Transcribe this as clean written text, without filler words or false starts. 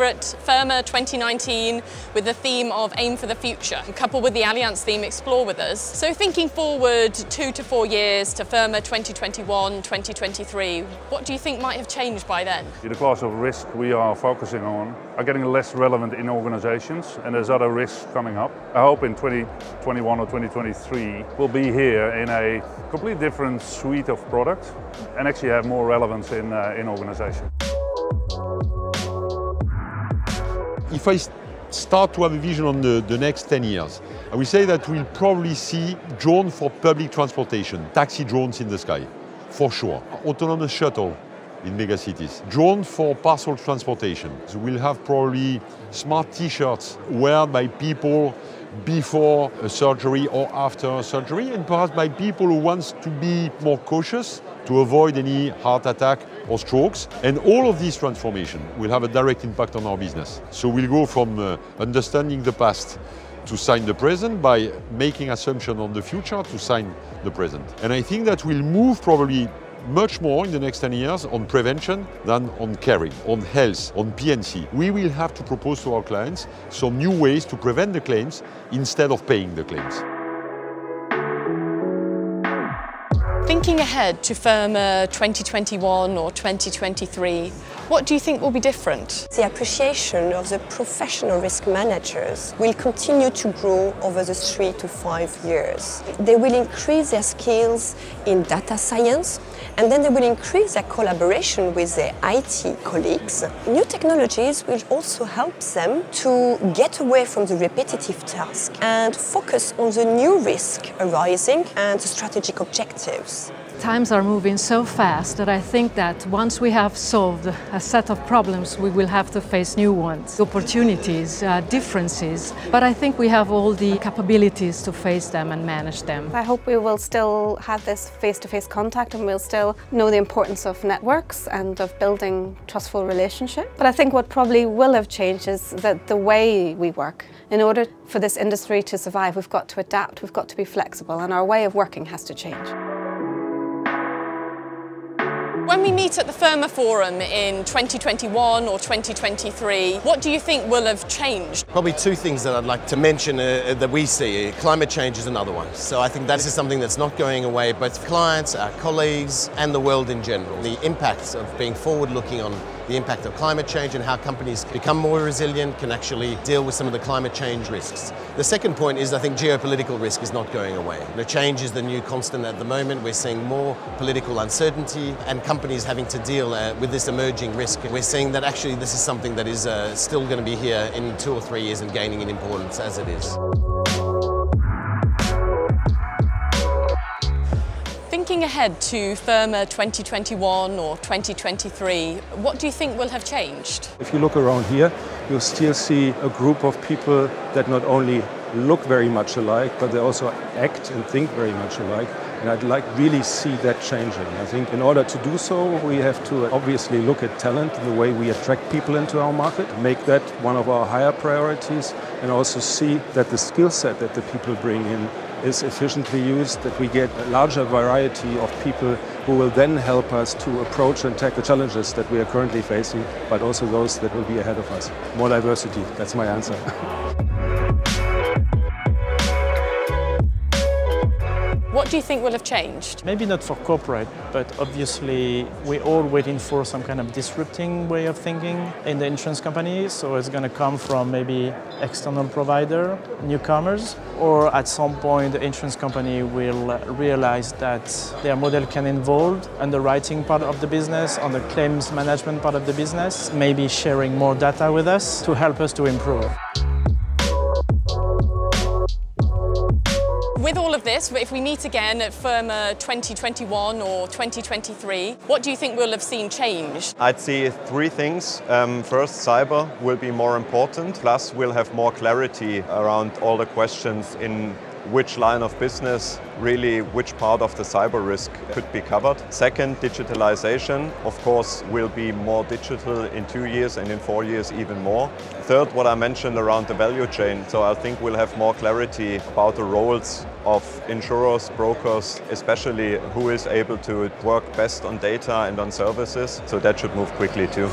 here at FERMA 2019 with the theme of Aim for the Future, coupled with the Allianz theme Explore with us. So thinking forward 2 to 4 years to FERMA 2021-2023, what do you think might have changed by then? The class of risk we are focusing on are getting less relevant in organizations, and there's other risks coming up. I hope in 2021 or 2023 we'll be here in a completely different suite of products and actually have more relevance in organizations. If I start to have a vision on the next 10 years, I will say that we'll probably see drones for public transportation, taxi drones in the sky, for sure. Autonomous shuttle in megacities. Drone for parcel transportation. So we'll have probably smart t-shirts worn by people before a surgery or after a surgery, and perhaps by people who want to be more cautious to avoid any heart attack or strokes. And all of these transformation will have a direct impact on our business. So we'll go from understanding the past to sign the present, by making assumptions on the future to sign the present. And I think that we'll move probably much more in the next 10 years on prevention than on caring, on health, on P&C. We will have to propose to our clients some new ways to prevent the claims instead of paying the claims. Thinking ahead to FERMA 2021 or 2023, what do you think will be different? The appreciation of the professional risk managers will continue to grow over the 3 to 5 years. They will increase their skills in data science, and then they will increase their collaboration with their IT colleagues. New technologies will also help them to get away from the repetitive task and focus on the new risk arising and the strategic objectives. Times are moving so fast that I think that once we have solved a set of problems, we will have to face new ones, opportunities, differences. But I think we have all the capabilities to face them and manage them. I hope we will still have this face-to-face contact, and we'll still know the importance of networks and of building trustful relationships. But I think what probably will have changed is that the way we work. In order for this industry to survive, we've got to adapt, we've got to be flexible, and our way of working has to change. When we meet at the FERMA Forum in 2021 or 2023, what do you think will have changed? Probably two things that I'd like to mention that we see. Climate change is another one. So I think that is something that's not going away, both clients, our colleagues, and the world in general. The impacts of being forward-looking on the impact of climate change and how companies become more resilient, can actually deal with some of the climate change risks. The second point is, I think geopolitical risk is not going away. The change is the new constant at the moment. We're seeing more political uncertainty and companies having to deal with this emerging risk. We're seeing that actually this is something that is still going to be here in 2 or 3 years and gaining in importance as it is. Thinking ahead to FERMA 2021 or 2023, what do you think will have changed? If you look around here, you'll still see a group of people that not only look very much alike, but they also act and think very much alike. And I'd really see that changing. I think in order to do so, we have to obviously look at talent and the way we attract people into our market, make that one of our higher priorities, and also see that the skill set that the people bring in is efficiently used, that we get a larger variety of people who will then help us to approach and tackle challenges that we are currently facing, but also those that will be ahead of us. More diversity, that's my answer. What do you think will have changed? Maybe not for corporate, but obviously we're all waiting for some kind of disrupting way of thinking in the insurance company. So it's going to come from maybe external provider, newcomers, or at some point the insurance company will realize that their model can involve underwriting part of the business, on the claims management part of the business, maybe sharing more data with us to help us to improve. With all of this, if we meet again at FERMA 2021 or 2023, what do you think we'll have seen change? I'd see 3 things. First, cyber will be more important, plus we'll have more clarity around all the questions in which line of business, really which part of the cyber risk could be covered. Second, digitalization, of course, will be more digital in 2 years and in 4 years even more. Third, what I mentioned around the value chain. So I think we'll have more clarity about the roles of insurers, brokers, especially who is able to work best on data and on services. So that should move quickly too.